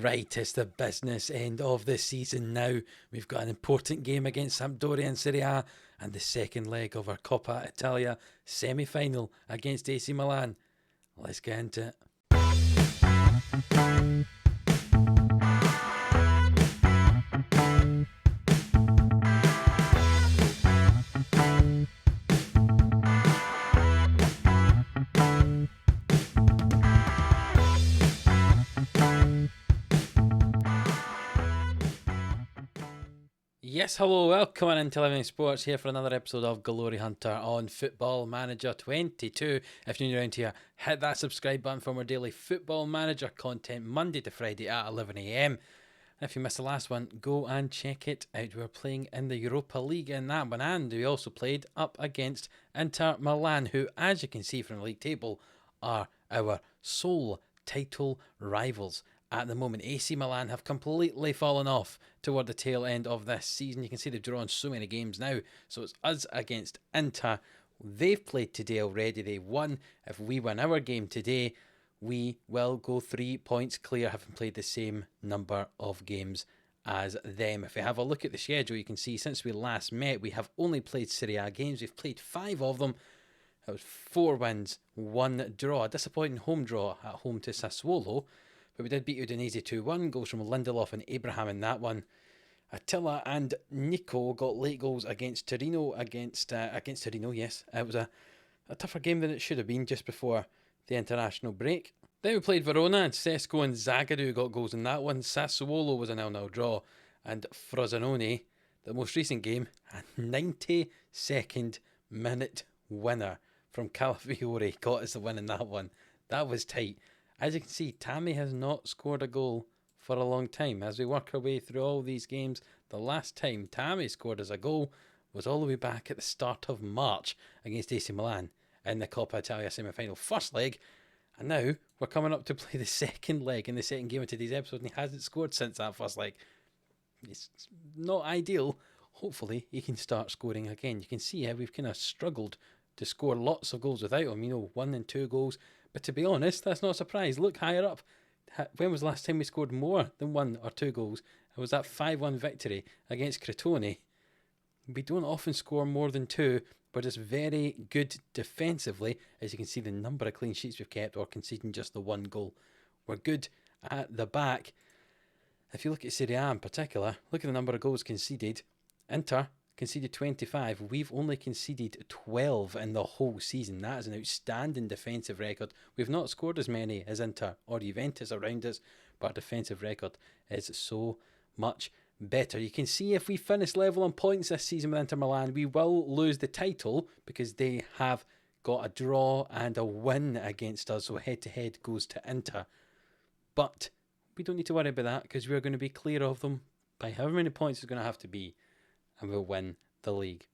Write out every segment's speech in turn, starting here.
Right, it's the business end of the season now. We've got an important game against Sampdoria in SerieA and the second leg of our Coppa Italia semi-final against AC Milan. Let's get into it. Yes, hello, welcome on into Living Sports here for another episode of Glory Hunter on Football Manager 22. If you're new around here, hit that subscribe button for more daily Football Manager content Monday to Friday at 11 AM. And if you missed the last one, go and check it out. We're playing in the Europa League in that one, and we also played up against Inter Milan, who, as you can see from the league table, are our sole title rivals. At the moment, AC Milan have completely fallen off toward the tail end of this season. You can see they've drawn so many games now. So it's us against Inter. They've played today already. They won. If we win our game today, we will go 3 points clear, having played the same number of games as them. If we have a look at the schedule, you can see since we last met, we have only played SerieA games. We've played 5 of them. That was 4 wins, 1 draw. A disappointing home draw at home to Sassuolo. But we did beat Udinese 2-1, goals from Lindelof and Abraham in that one. Attila and Nico got late goals against Torino, against Torino, yes. It was a tougher game than it should have been just before the international break. Then we played Verona, and Sesko and Zagadou got goals in that one. Sassuolo was a 0-0 draw, and Frosinone, the most recent game, a 92nd minute winner from Calafiore got us the win in that one. That was tight. As you can see, Tammy has not scored a goal for a long time. As we work our way through all these games, the last time Tammy scored as a goal was all the way back at the start of March against AC Milan in the Coppa Italia semi-final first leg. And now we're coming up to play the second leg in the second game of today's episode, and he hasn't scored since that first leg. It's not ideal. Hopefully he can start scoring again. You can see how we've kind of struggled to score lots of goals without him, 1 and 2 goals. But to be honest, that's not a surprise. Look higher up. When was the last time we scored more than 1 or 2 goals? It was that 5-1 victory against Crotone. We don't often score more than 2, but it's very good defensively. As you can see, the number of clean sheets we've kept, or conceding just the 1 goal. We're good at the back. If you look at SerieA in particular, look at the number of goals conceded. Inter conceded 25. We've only conceded 12 in the whole season. That is an outstanding defensive record. We've not scored as many as Inter or Juventus around us, but our defensive record is so much better. You can see if we finish level on points this season with Inter Milan, we will lose the title because they have got a draw and a win against us. So head-to-head goes to Inter. But we don't need to worry about that because we're going to be clear of them by however many points it's going to have to be, and we'll win the league.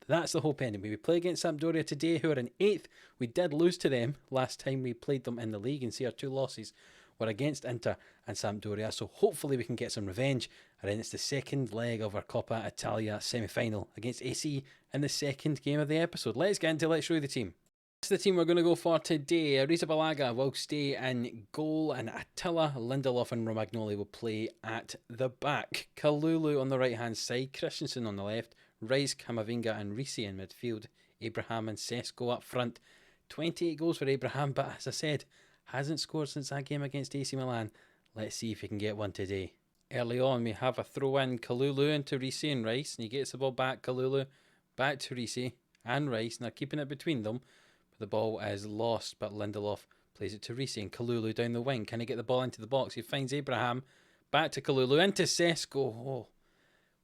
That's the hope ending. We play against Sampdoria today, who are in 8th. We did lose to them last time we played them in the league, and see our 2 losses were against Inter and Sampdoria, so hopefully we can get some revenge. And then it's the second leg of our Coppa Italia semi-final against AC in the second game of the episode. Let's show you the team. This is the team we're going to go for today. Arrizabalaga will stay in goal, and Attila, Lindelof and Romagnoli will play at the back. Kalulu on the right hand side, Christensen on the left, Rice, Camavinga and Risi in midfield, Abraham and Sesko up front. 28 goals for Abraham, but as I said, hasn't scored since that game against AC Milan. Let's see if he can get one today. Early on we have a throw in, Kalulu into Risi and Rice, and he gets the ball back, Kalulu back to Risi and Rice, and they're keeping it between them. The ball is lost, but Lindelof plays it to Risi and Kalulu down the wing. Can he get the ball into the box? He finds Abraham. Back to Kalulu, into Sesko. Oh,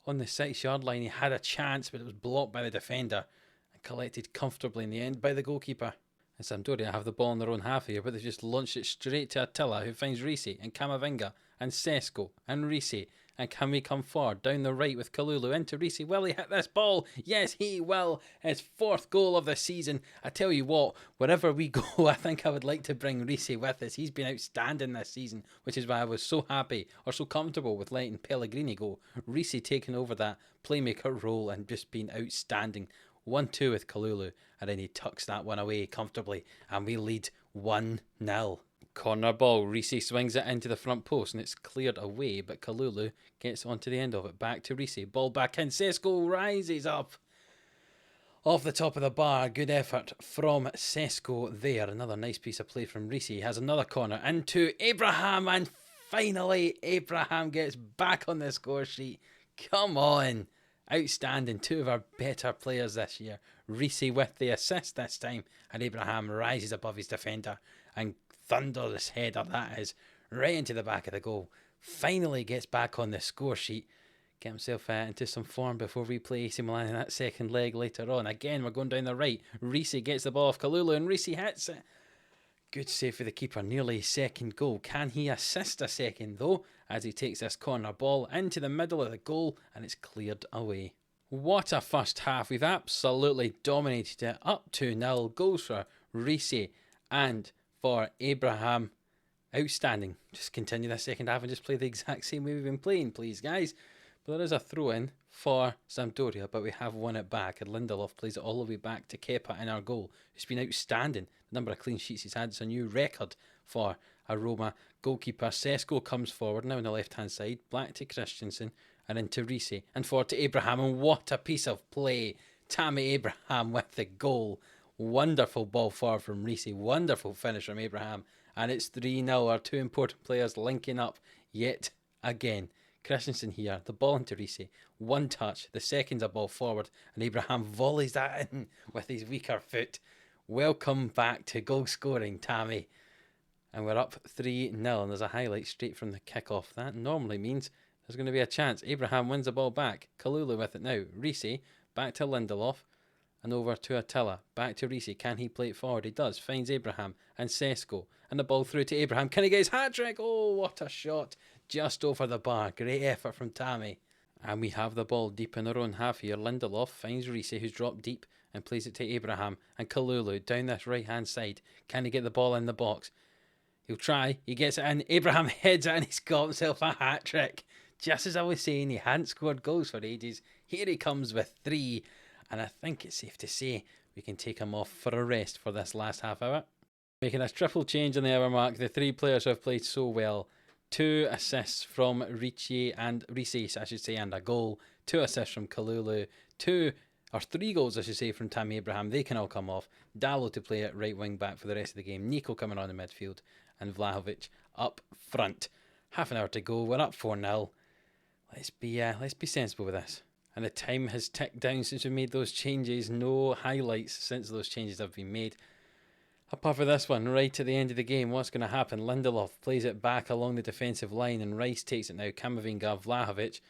on the 6-yard line, he had a chance, but it was blocked by the defender and collected comfortably in the end by the goalkeeper. And Sampdoria have the ball in their own half here, but they've just launched it straight to Attila, who finds Risi and Camavinga and Sesko and Risi. And can we come forward down the right with Kalulu into Risi? Will he hit this ball? Yes, he will. His 4th goal of the season. I tell you what, wherever we go, I think I would like to bring Risi with us. He's been outstanding this season, which is why I was so happy or so comfortable with letting Pellegrini go. Risi taking over that playmaker role and just being outstanding. 1-2 with Kalulu, and then he tucks that one away comfortably, and we lead 1-0. Corner ball. Reese swings it into the front post and it's cleared away, but Kalulu gets onto the end of it. Back to Reese. Ball back in. Sesko rises up off the top of the bar. Good effort from Sesko there. Another nice piece of play from Reese. He has another corner into Abraham, and finally Abraham gets back on the score sheet. Come on. Outstanding. Two of our better players this year. Reese with the assist this time, and Abraham rises above his defender and thunderous header that is, right into the back of the goal. Finally gets back on the score sheet. Get himself into some form before we play AC Milan in that second leg later on. Again, we're going down the right. Reese gets the ball off Kalulu and Reese hits it. Good save for the keeper. Nearly second goal. Can he assist a second though, as he takes this corner ball into the middle of the goal and it's cleared away. What a first half. We've absolutely dominated it. Up 2-0. Goals for Reese and for Abraham. Outstanding. Just continue the second half and just play the exact same way we've been playing, please, guys. But there is a throw-in for Sampdoria, but we have won it back. And Lindelof plays it all the way back to Kepa in our goal, who's been outstanding. The number of clean sheets he's had is a new record for a Roma goalkeeper. Sesko comes forward now on the left-hand side. Back to Christensen and into Reese. And forward to Abraham. And what a piece of play. Tammy Abraham with the goal. Wonderful ball forward from Reese. Wonderful finish from Abraham. And it's 3-0. Our two important players linking up yet again. Christensen here, the ball into Reese, one touch, the second's a ball forward, and Abraham volleys that in with his weaker foot. Welcome back to goal scoring, Tammy. And we're up 3-0, and there's a highlight straight from the kick-off. That normally means there's going to be a chance. Abraham wins the ball back, Kalulu with it now, Reese, back to Lindelof, and over to Attila, back to Reese. Can he play it forward? He does, finds Abraham, and Sesko, and the ball through to Abraham. Can he get his hat-trick? Oh, what a shot. Just over the bar. Great effort from Tammy. And we have the ball deep in our own half here. Lindelof finds Reese, who's dropped deep, and plays it to Abraham. And Kalulu down this right-hand side. Can he get the ball in the box? He'll try. He gets it in. Abraham heads it, and he's got himself a hat-trick. Just as I was saying, he hadn't scored goals for ages. Here he comes with 3. And I think it's safe to say we can take him off for a rest for this last half hour. Making a triple change on the hour mark. The 3 players who have played so well. 2 assists from Reese, and a goal. 2 assists from Kalulu. 3 goals, I should say, from Tammy Abraham. They can all come off. Dallo to play at right wing back for the rest of the game. Nico coming on in midfield, and Vlahovic up front. Half an hour to go. We're up 4-0. Let's be sensible with this. And the time has ticked down since we made those changes. No highlights since those changes have been made. Apart from this one, right at the end of the game, what's going to happen? Lindelof plays it back along the defensive line and Rice takes it now. Camavinga, Vlahovic.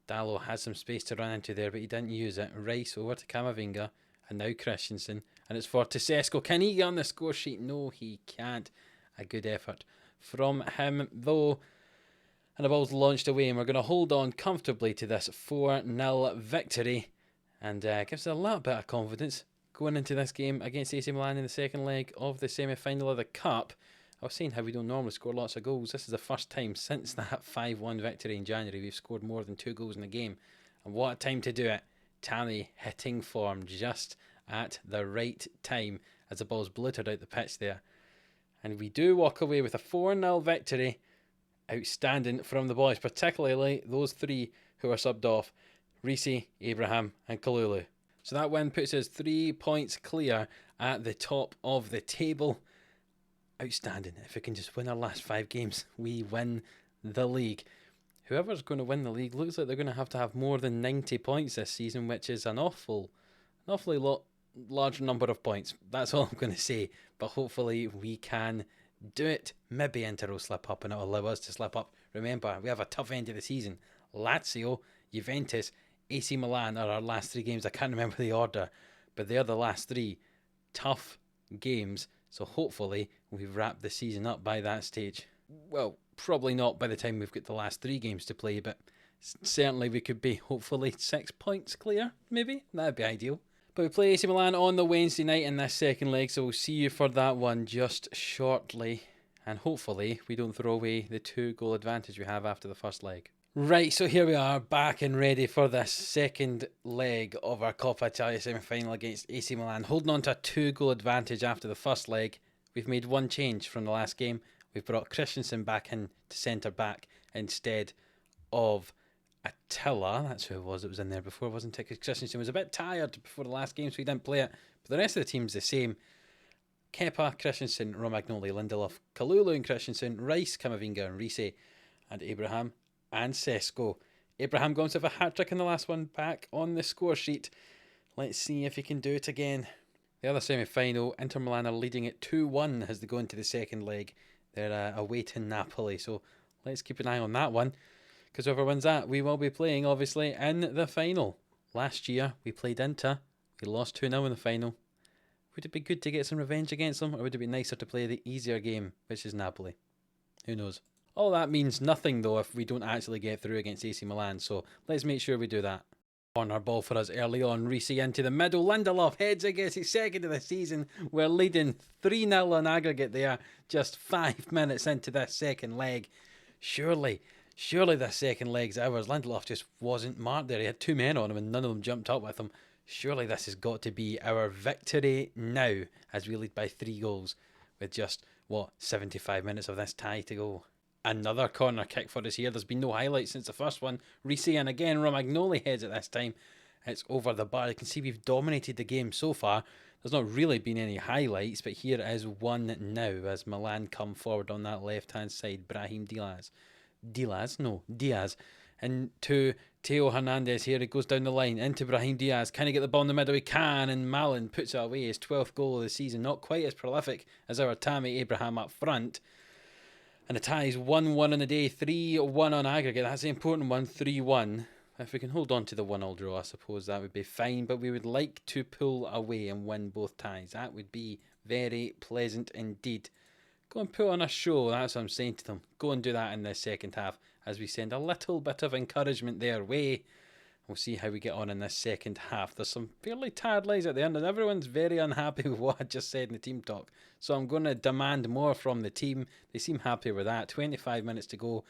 Dallo has some space to run into there, but he didn't use it. Rice over to Camavinga and now Christensen. And it's for Sesko. Can he get on the score sheet? No, he can't. A good effort from him, though. And the ball's launched away, and we're going to hold on comfortably to this 4-0 victory. And gives us a little bit of confidence going into this game against AC Milan in the second leg of the semi-final of the Cup. I was saying how we don't normally score lots of goals. This is the first time since that 5-1 victory in January we've scored more than 2 goals in a game. And what a time to do it. Tammy hitting form just at the right time as the ball's blittered out the pitch there. And we do walk away with a 4-0 victory. Outstanding from the boys, particularly those 3 who are subbed off. Reese, Abraham and Kalulu. So that win puts us 3 points clear at the top of the table. Outstanding. If we can just win our last 5 games, we win the league. Whoever's going to win the league looks like they're going to have more than 90 points this season, which is an awfully large number of points. That's all I'm going to say. But hopefully we can do it. Maybe Inter will slip up and it'll allow us to slip up. Remember, we have a tough end of the season. Lazio, Juventus, AC Milan are our last 3 games. I can't remember the order, but they're the last 3 tough games. So hopefully we've wrapped the season up by that stage. Well, probably not by the time we've got the last 3 games to play, but certainly we could be hopefully 6 points clear, maybe. That'd be ideal. But we play AC Milan on the Wednesday night in this second leg, so we'll see you for that one just shortly. And hopefully we don't throw away the 2-goal advantage we have after the first leg. Right, so here we are, back and ready for this second leg of our Coppa Italia semi-final against AC Milan. Holding on to a 2-goal advantage after the first leg. We've made 1 change from the last game. We've brought Christensen back in to centre back instead of Attila. That's who it was that was in there before, wasn't it? Because Christensen was a bit tired before the last game, so he didn't play it. But the rest of the team's the same. Kepa, Christensen, Romagnoli, Lindelof, Kalulu and Christensen, Rice, Camavinga and Riise, and Abraham and Sesko. Abraham going to have a hat-trick in the last one back on the score sheet. Let's see if he can do it again. The other semi-final, Inter Milan are leading it 2-1 as they go into the second leg. They're away to Napoli, so let's keep an eye on that one. Because whoever wins that, we will be playing, obviously, in the final. Last year, we played Inter. We lost 2-0 in the final. Would it be good to get some revenge against them, or would it be nicer to play the easier game, which is Napoli? Who knows? All that means nothing, though, if we don't actually get through against AC Milan, so let's make sure we do that. Corner ball for us early on. Riise into the middle. Lindelof heads against his second of the season. We're leading 3-0 on aggregate there, just 5 minutes into this second leg. Surely this second leg's ours. Lindelof just wasn't marked there. He had 2 men on him and none of them jumped up with him. Surely this has got to be our victory now as we lead by 3 goals with just, 75 minutes of this tie to go. Another corner kick for us here. There's been no highlights since the first one. Riise and again Romagnoli heads at this time. It's over the bar. You can see we've dominated the game so far. There's not really been any highlights, but here is one now as Milan come forward on that left-hand side. Brahim Diaz. And to Theo Hernandez here. It goes down the line into Brahim Diaz. Can he get the ball in the middle? He can, and Malin puts it away. His 12th goal of the season. Not quite as prolific as our Tammy Abraham up front. And the tie is 1-1 on the day, 3-1 on aggregate. That's the important one, 3-1. If we can hold on to the 1-1 draw, I suppose that would be fine. But we would like to pull away and win both ties. That would be very pleasant indeed. Go and put on a show, that's what I'm saying to them. Go and do that in the second half as we send a little bit of encouragement their way. We'll see how we get on in this second half. There's some fairly tired lies at the end, and everyone's very unhappy with what I just said in the team talk. So I'm going to demand more from the team. They seem happy with that. 25 minutes to go.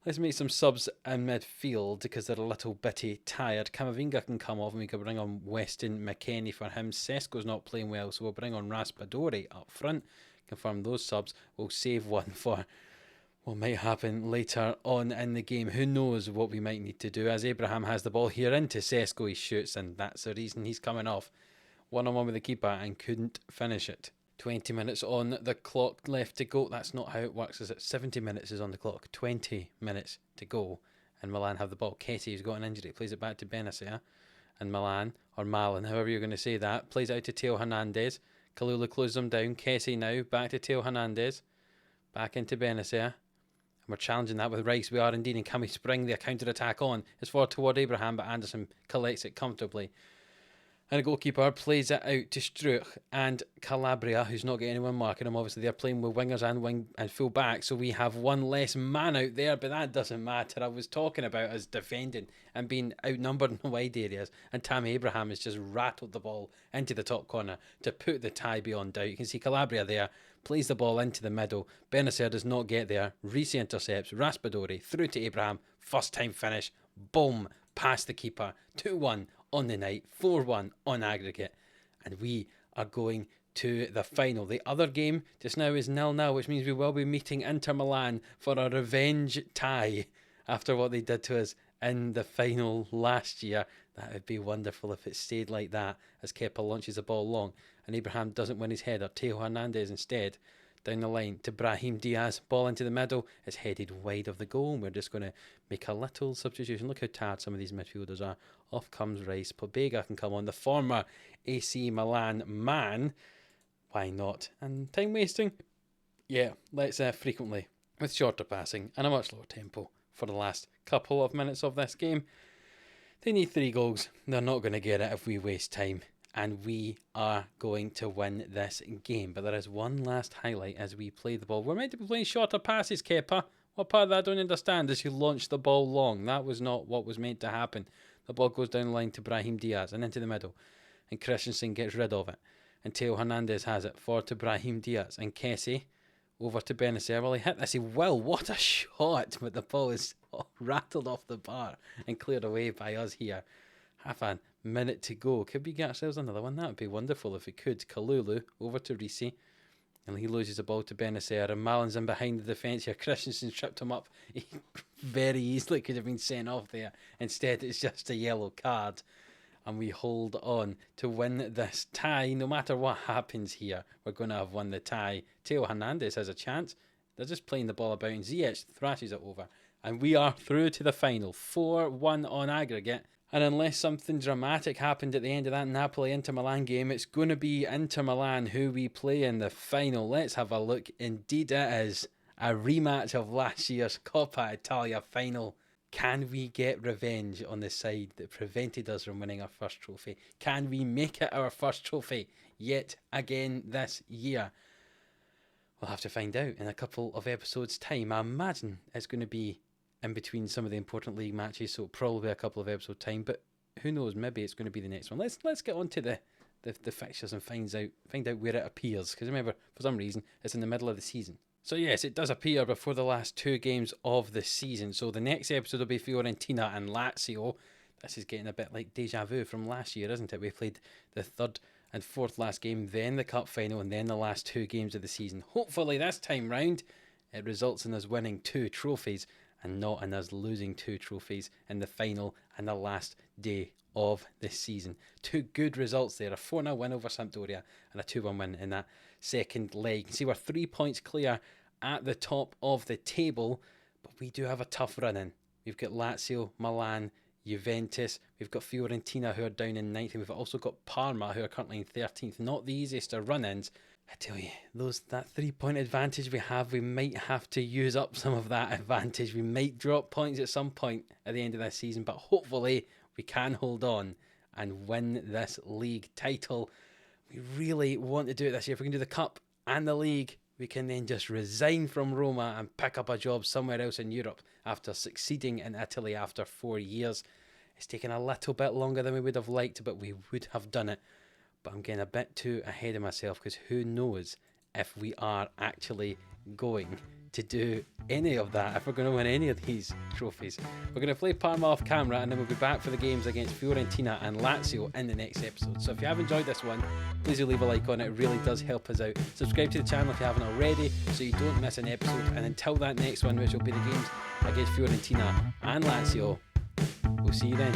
Let's make some subs in midfield because they're a little bitty tired. Camavinga can come off and we can bring on Weston McKennie for him. Sesko's not playing well, so we'll bring on Raspadori up front. Confirm those subs. We'll save one for what might happen later on in the game. Who knows what we might need to do as Abraham has the ball here into Sesko. He shoots and that's the reason he's coming off. 1-on-1 with the keeper and couldn't finish it. 20 minutes on the clock left to go. That's not how it works, is it? 70 minutes is on the clock. 20 minutes to go. And Milan have the ball. Kessie, who's got an injury, plays it back to Benacer. And Milan, or Malin, however you're going to say that, plays out to Theo Hernandez. Kalulu closes them down. Kessie now, back to Theo Hernandez. Back into Benacer. We're challenging that with Rice. We are indeed. And can we spring the counter-attack on? It's forward toward Abraham, but Anderson collects it comfortably. And the goalkeeper plays it out to Struch and Calabria, who's not getting anyone marking him. Obviously, they're playing with wingers and full back, so we have one less man out there, but that doesn't matter. I was talking about us defending and being outnumbered in the wide areas, and Tammy Abraham has just rattled the ball into the top corner to put the tie beyond doubt. You can see Calabria there, plays the ball into the middle. Benacer does not get there. Riise intercepts. Raspadori through to Abraham. First time finish. Boom. Past the keeper. 2-1 on the night. 4-1 on aggregate. And we are going to the final. The other game just now is 0-0, which means we will be meeting Inter Milan for a revenge tie after what they did to us in the final last year. That would be wonderful if it stayed like that as Kepa launches the ball long and Abraham doesn't win his header. Theo Hernandez instead down the line to Brahim Diaz. Ball into the middle. It's headed wide of the goal. And we're just going to make a little substitution. Look how tired some of these midfielders are. Off comes Rice. Pobega can come on. The former AC Milan man. Why not? And time wasting? Yeah, let's frequently with shorter passing and a much lower tempo for the last couple of minutes of this game. They need 3 goals. They're not going to get it if we waste time. And we are going to win this game. But there is one last highlight as we play the ball. We're meant to be playing shorter passes, Kepa. What part of that I don't understand is you launch the ball long. That was not what was meant to happen. The ball goes down the line to Brahim Diaz and into the middle. And Christensen gets rid of it. And Theo Hernandez has it forward to Brahim Diaz. And Kessie over to Benacer. Well, he hit this. He will. What a shot. But the ball is rattled off the bar and cleared away by us here. Half a minute to go. Could we get ourselves another one? That would be wonderful if we could. Kalulu over to Riise. And he loses the ball to Benacer, and Malin's in behind the defence here. Christensen tripped him up. He very easily could have been sent off there. Instead, it's just a yellow card. And we hold on to win this tie. No matter what happens here, we're going to have won the tie. Theo Hernandez has a chance. They're just playing the ball about, and Ziyech thrashes it over. And we are through to the final. 4-1 on aggregate. And unless something dramatic happened at the end of that Napoli-Inter Milan game, it's going to be Inter Milan who we play in the final. Let's have a look. Indeed it is a rematch of last year's Coppa Italia final. Can we get revenge on the side that prevented us from winning our first trophy? Can we make it our first trophy yet again this year? We'll have to find out in a couple of episodes' time. I imagine it's going to be in between some of the important league matches, so probably a couple of episode time, but who knows, maybe it's going to be the next one. Let's get on to the fixtures and find out where it appears, because remember, for some reason, it's in the middle of the season. So yes, it does appear before the last 2 games of the season. So the next episode will be Fiorentina and Lazio. This is getting a bit like deja vu from last year, isn't it? We played the 3rd and 4th last game, then the cup final, and then the last 2 games of the season. Hopefully this time round, it results in us winning 2 trophies and not in us losing 2 trophies in the final and the last day of the season. 2 good results there, a 4-0 win over Sampdoria and a 2-1 win in that second leg. You can see we're 3 points clear at the top of the table, but we do have a tough run in. We've got Lazio, Milan, Juventus, we've got Fiorentina who are down in 9th, and we've also got Parma who are currently in 13th. Not the easiest of run-ins. I tell you, that 3-point advantage we have, we might have to use up some of that advantage. We might drop points at some point at the end of this season, but hopefully we can hold on and win this league title. We really want to do it this year. If we can do the cup and the league, we can then just resign from Roma and pick up a job somewhere else in Europe after succeeding in Italy after 4 years. It's taken a little bit longer than we would have liked, but we would have done it. But I'm getting a bit too ahead of myself, because who knows if we are actually going to do any of that, if we're going to win any of these trophies. We're going to play Parma off camera, and then we'll be back for the games against Fiorentina and Lazio in the next episode. So if you have enjoyed this one, please do leave a like on it. It really does help us out. Subscribe to the channel if you haven't already, so you don't miss an episode. And until that next one, which will be the games against Fiorentina and Lazio, we'll see you then.